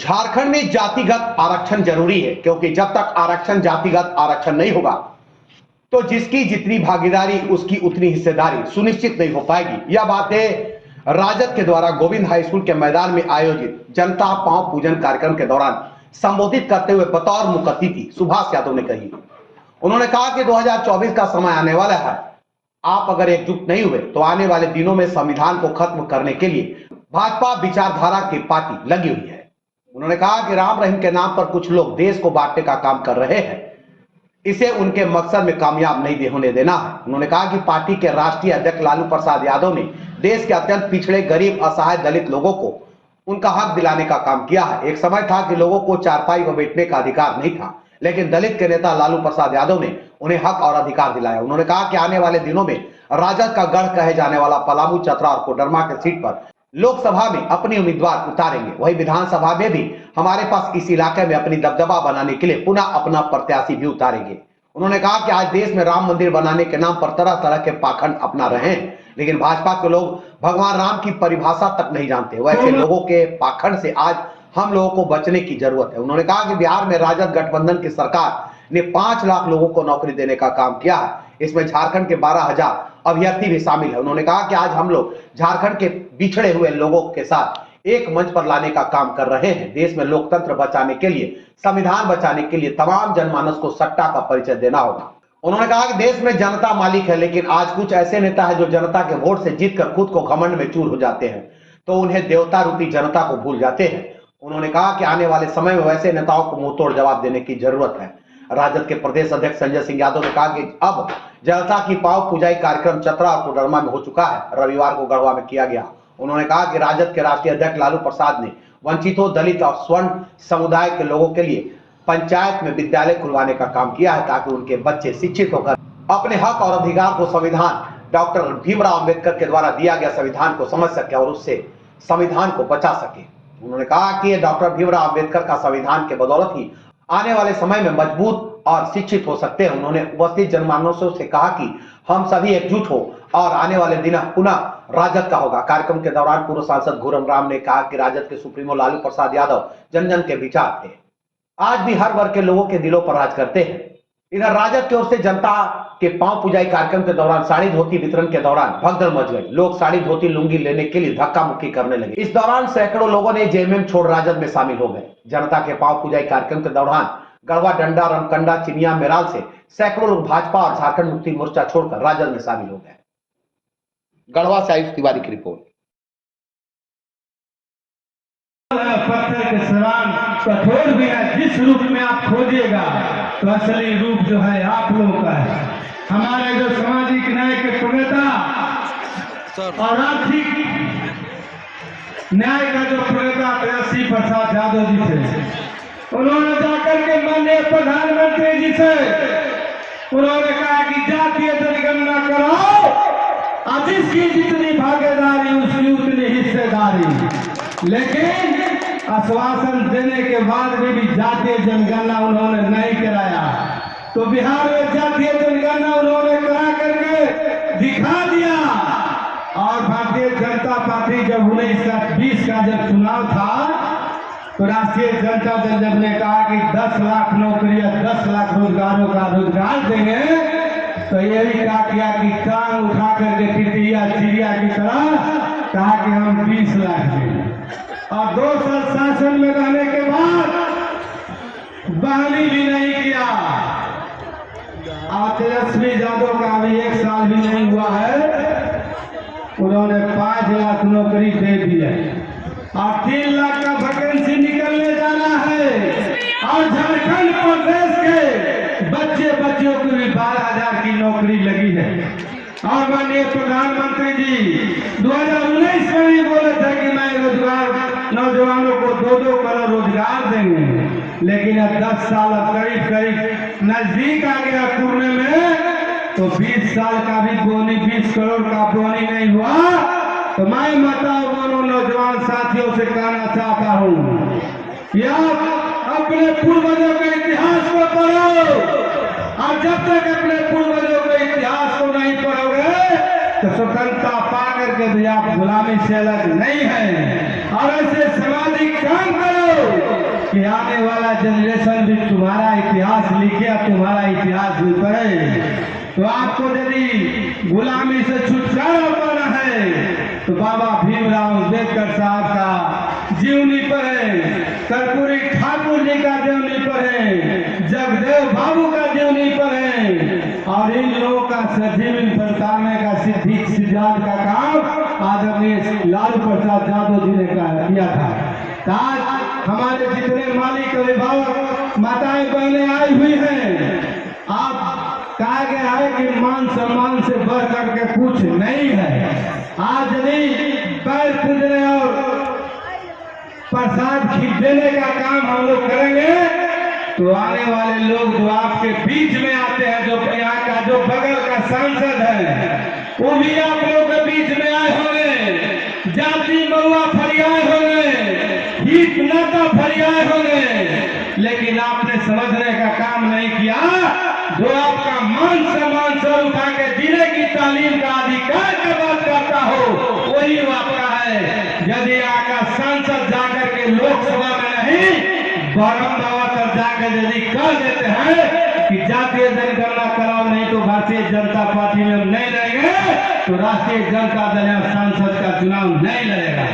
झारखंड में जातिगत आरक्षण जरूरी है, क्योंकि जब तक आरक्षण जातिगत आरक्षण नहीं होगा तो जिसकी जितनी भागीदारी उसकी उतनी हिस्सेदारी सुनिश्चित नहीं हो पाएगी। यह बातें राजद के द्वारा गोविंद हाई स्कूल के मैदान में आयोजित जनता पांव पूजन कार्यक्रम के दौरान संबोधित करते हुए बतौर मुख्य अतिथि सुभाष यादव ने कही। उन्होंने कहा कि 2024 का समय आने वाला है, आप अगर एकजुट नहीं हुए तो आने वाले दिनों में संविधान को खत्म करने के लिए भाजपा विचारधारा की पार्टी लगी हुई है। उन्होंने कहा कि राम रहीम के नाम पर कुछ लोग देश को बांटने का काम कर रहे हैं, इसे उनके मकसद में कामयाब नहीं होने देना है। उन्होंने कहा कि पार्टी के राष्ट्रीय अध्यक्ष लालू प्रसाद यादव ने देश के अत्यंत पिछड़े, गरीब, असहाय, दलित लोगों को उनका हक दिलाने का काम किया है। एक समय था कि लोगों को चारपाई पर बैठने का अधिकार नहीं था, लेकिन दलित के नेता लालू प्रसाद यादव ने उन्हें हक और अधिकार दिलाया। उन्होंने कहा कि आने वाले दिनों में राजद का गढ़ कहे जाने वाला पलामू, चतरा और कोडरमा के सीट पर लोकसभा में अपनी उम्मीदवार उतारेंगे। वही विधानसभा में भी हमारे पास इस इलाके में अपनी दबदबा बनाने के लिए पुनः अपना प्रत्याशी भी उतारेंगे। उन्होंने कहा कि आज देश में राम मंदिर बनाने के नाम पर तरह तरह के पाखंड अपना रहे हैं, लेकिन भाजपा के लोग भगवान राम की परिभाषा तक नहीं जानते। वैसे लोगों के पाखंड से आज हम लोगों को बचने की जरूरत है। उन्होंने कहा कि बिहार में राजद गठबंधन की सरकार ने 5 लाख लोगों को नौकरी देने का काम किया है। इसमें झारखंड के 12,000 अभ्यर्थी भी शामिल है। उन्होंने कहा कि आज हम लोग झारखंड के बिछड़े हुए लोगों के साथ एक मंच पर लाने का काम कर रहे हैं। देश में लोकतंत्र बचाने के लिए, संविधान बचाने के लिए तमाम जनमानस को सत्ता का परिचय देना होगा। उन्होंने कहा कि देश में जनता मालिक है, लेकिन आज कुछ ऐसे नेता है जो जनता के वोट से जीतकर खुद को घमंड में चूर हो जाते हैं, तो उन्हें देवता रूपी जनता को भूल जाते हैं। उन्होंने कहा कि आने वाले समय में वैसे नेताओं को मुंहतोड़ जवाब देने की जरूरत है। राजद के प्रदेश अध्यक्ष संजय सिंह यादव ने कहा कि अब जनता की पांव पूजाई कार्यक्रम चतरा और कोडरमा में हो चुका है, रविवार को गढ़वा में किया गया। उन्होंने कहा कि राजद के राष्ट्रीय अध्यक्ष लालू प्रसाद ने वंचितों, दलित और स्वर्ण समुदाय के लोगों के लिए पंचायत में विद्यालय खुलवाने का काम किया है, ताकि उनके बच्चे शिक्षित होकर अपने हक और अधिकार को संविधान डॉक्टर भीमराव अंबेडकर के द्वारा दिया गया संविधान को समझ सके और उससे संविधान को बचा सके। उन्होंने कहा कि डॉक्टर भीमराव अंबेडकर का संविधान के बदौलत ही आने वाले समय में मजबूत और शिक्षित हो सकते हैं। उन्होंने उपस्थित जनमानसों से कहा कि हम सभी एकजुट हो और आने वाले दिन पुनः राजद का होगा। कार्यक्रम के दौरान पूर्व सांसद घूरम राम ने कहा कि राजद के सुप्रीमो लालू प्रसाद यादव जन जन के विचार थे, आज भी हर वर्ग के लोगों के दिलों पर राज करते हैं। इधर राजद की ओर से जनता के पांव पूजाई कार्यक्रम के दौरान साड़ी धोती वितरण के दौरान भगदड़ मच गई। लोग साड़ी धोती लुंगी लेने के लिए धक्का मुक्की करने लगे। इस दौरान सैकड़ों लोगों ने जेएमएम छोड़ राजद में शामिल हो गए। जनता के पांव पूजाई कार्यक्रम के दौरान गढ़वा, डंडा, रमकंडा, चिनिया, मेराल से सैकड़ों लोग भाजपा और झारखंड मुक्ति मोर्चा छोड़कर राजद में शामिल हो गए। गढ़वा से आयुष तिवारी की रिपोर्ट। पत्थर के समान कठोर भी है, जिस रूप में आप खोजिएगा तो असली रूप जो है आप लोगों का है। हमारे जो सामाजिक न्याय के प्रणेता और आर्थिक न्याय का जो प्रणेता तेजस्वी प्रसाद यादव जी थे, उन्होंने जाकर के माननीय प्रधानमंत्री जी से उन्होंने कहा कि जातीय जनगणना कराओ और जिसकी जितनी भागीदारी उसकी उतनी हिस्सेदारी। लेकिन आश्वासन देने के बाद भी जातीय जनगणना उन्होंने नहीं कराया। तो बिहार में जातीय जनगणना उन्होंने करा करके दिखा दिया। और भारतीय जनता पार्टी जब 1920 का जब चुनाव था तो राष्ट्रीय जनता दल जब ने कहा कि 10 लाख नौकरियां, 10 लाख रोजगारों का रोजगार देंगे, तो यही कहा किया कि टांग उठा करके टिटिया चिड़िया की तरह कहा कि हम 20 लाख देंगे। और 2 साल शासन में रहने के बाद बहाली भी नहीं किया। और तेजस्वी यादव का अभी 1 साल भी नहीं हुआ है, उन्होंने 5 लाख नौकरी दे दी है और 3 लाख का वैकेंसी निकलने जाना है। और झारखंड प्रदेश के बच्चों को भी 12,000 की नौकरी लगी है। और माननीय प्रधानमंत्री जी 2019 में भी बोले थे कि मैं रोजगार नौजवानों को 2-2 करोड़ रोजगार देंगे, लेकिन अब 10 साल करीब नजदीक आ गया पूर्णे में, तो 20 साल का भी बोनी, 20 करोड़ का बोनी नहीं हुआ। तो मैं बताओ दोनों नौजवान साथियों से कहना चाहता हूँ, या अपने पूर्वजों के इतिहास को पढ़ो। और जब तक अपने पूर्वजों के इतिहास को नहीं पढ़ोगे तो स्वतंत्रता पा करके भी आप गुलामी से अलग नहीं है। और ऐसे सामाजिक काम करो कि आने वाला जनरेशन भी तुम्हारा इतिहास लिखे, तुम्हारा इतिहास भी पढ़े। तो आपको यदि गुलामी से छुटकारा पाना है तो बाबा भीमराव अम्बेडकर साहब का जीवनी पढ़े, कर्पूरी ठाकुर जी का जीवनी पढ़े, जगदेव बाबू का जीवनी पढ़े। और इन लोगों का सजीवन फरसाने का सिद्धांत का काम आदरणीय लालू प्रसाद यादव जी ने किया था। आज हमारे जितने मालिक अभिभावक माताएं बहनें आई हुई हैं, आप कहा गया है कि मान सम्मान से बढ़ करके कुछ नहीं है। आज यदि पैर पूजने और प्रसाद देने का काम हम लोग करेंगे तो आने वाले लोग जो आपके बीच में आते हैं, जो यहाँ का जो बगल का सांसद है वो भी आप लोग के बीच में आए होंगे, जाति महुआ फरियाए होंगे, हित नाता फरियाए होंगे, लेकिन आपने समझने का काम नहीं किया। जो आपका मान सम्मान सर उठा के जीने की तालीम का अधिकार का बात करता हो वही आपका है। यदि आपका सांसद जाकर के लोकसभा में नहीं बरम बाबा तक जाकर यदि कह देते हैं कि जातीय जनगणना कराओ, नहीं तो भारतीय जनता पार्टी में हम नहीं रहेंगे, तो राष्ट्रीय जनता दल सांसद का चुनाव नहीं लड़ेगा।